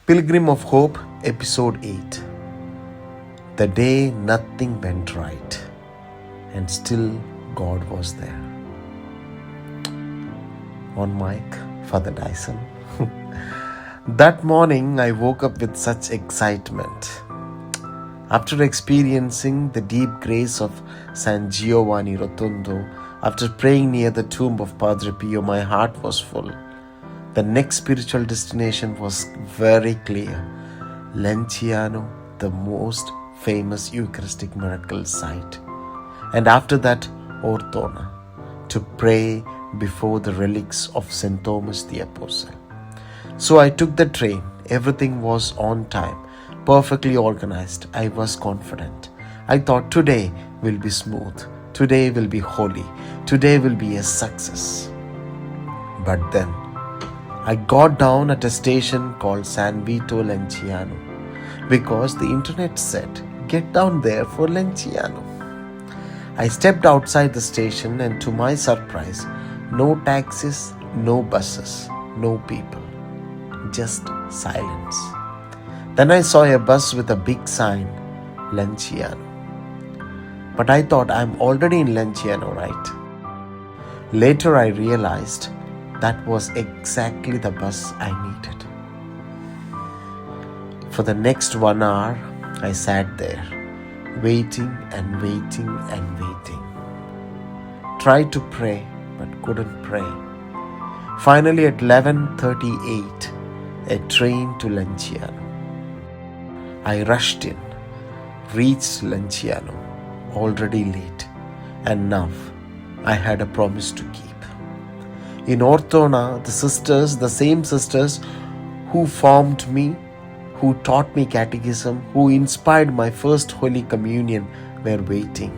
Pilgrim of Hope, Episode 8. The day nothing went right, and still God was there. On mic, Father Dyson. That morning, I woke up with such excitement. After experiencing the deep grace of San Giovanni Rotondo, after praying near the tomb of Padre Pio, my heart was full. The next spiritual destination was very clear. Lanciano, the most famous Eucharistic Miracle site. And after that, Ortona, to pray before the relics of St. Thomas the Apostle. So I took the train. Everything was on time, perfectly organized. I was confident. I thought today will be smooth. Today will be holy. Today will be a success. But then, I got down at a station called San Vito Lanciano because the internet said, get down there for Lanciano. I stepped outside the station and to my surprise, no taxis, no buses, no people, just silence. Then I saw a bus with a big sign, Lanciano. But I thought I'm already in Lanciano, right? Later I realized that was exactly the bus I needed. For the next 1 hour, I sat there, waiting and waiting and waiting. Tried to pray, but couldn't pray. Finally, at 11:38, a train to Lanciano. I rushed in, reached Lanciano, already late, and now I had a promise to keep. In Ortona, the same sisters who formed me, who taught me catechism, who inspired my first Holy Communion, were waiting.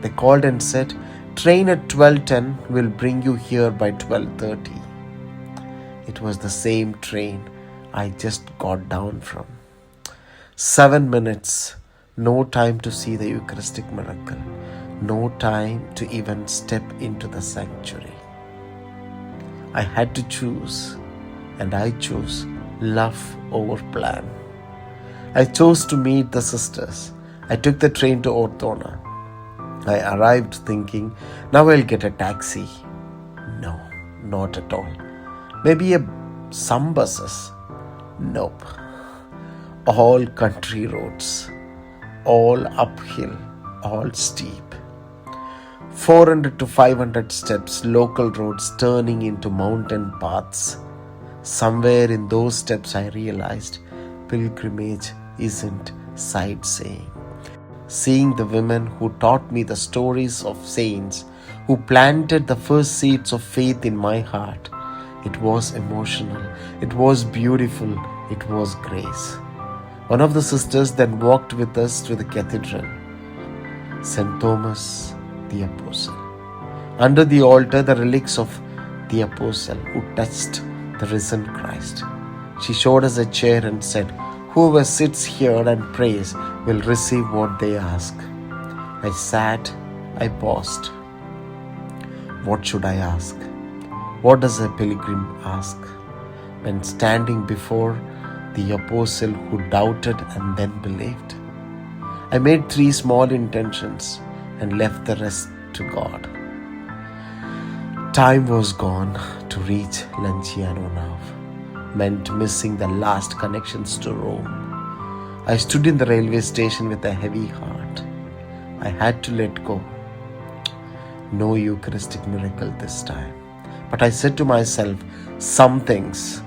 They called and said, train at 12:10 will bring you here by 12:30. It was the same train I just got down from. 7 minutes, no time to see the Eucharistic miracle, no time to even step into the sanctuary. I had to choose, and I chose love over plan. I chose to meet the sisters. I took the train to Ortona. I arrived thinking, now I'll get a taxi. No, not at all. Maybe some buses. Nope. All country roads, all uphill, all steep. 400 to 500 steps, local roads turning into mountain paths. Somewhere in those steps I realized pilgrimage isn't sightseeing. Seeing the women who taught me the stories of saints, who planted the first seeds of faith in my heart, it was emotional, it was beautiful, it was grace. One of the sisters then walked with us to the cathedral, St. Thomas the Apostle. Under the altar, the relics of the Apostle who touched the risen Christ. She showed us a chair and said, whoever sits here and prays will receive what they ask. I sat, I paused. What should I ask? What does a pilgrim ask when standing before the Apostle who doubted and then believed? I made 3 small intentions and left the rest to God. Time was gone to reach Lanciano now. Meant missing the last connections to Rome. I stood in the railway station with a heavy heart. I had to let go. No Eucharistic miracle this time. But I said to myself, some things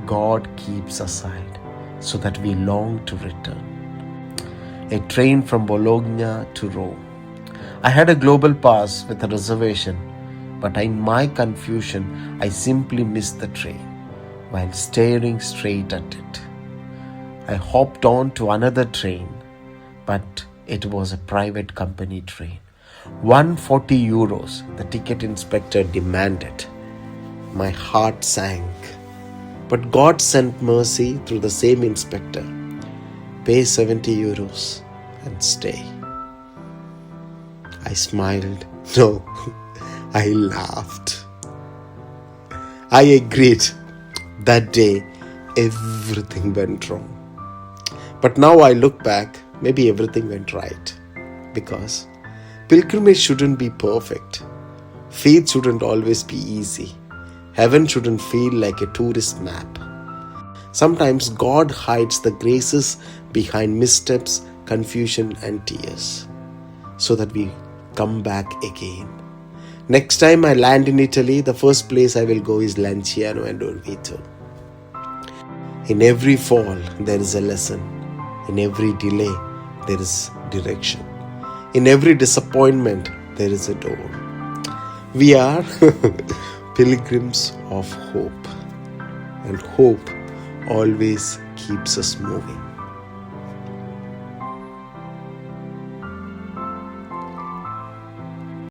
God keeps aside so that we long to return. A train from Bologna to Rome. I had a global pass with a reservation, but in my confusion, I simply missed the train while staring straight at it. I hopped on to another train, but it was a private company train. 140 euros, the ticket inspector demanded. My heart sank. But God sent mercy through the same inspector. Pay 70 euros and stay. I smiled. No, I laughed. I agreed. That day, everything went wrong. But now I look back, maybe everything went right. Because pilgrimage shouldn't be perfect. Faith shouldn't always be easy. Heaven shouldn't feel like a tourist map. Sometimes God hides the graces behind missteps, confusion, and tears, so that we come back again. Next time I land in Italy, the first place I will go is Lanciano and Ortona. In every fall, there is a lesson. In every delay, there is direction. In every disappointment, there is a door. We are pilgrims of hope. And hope always keeps us moving.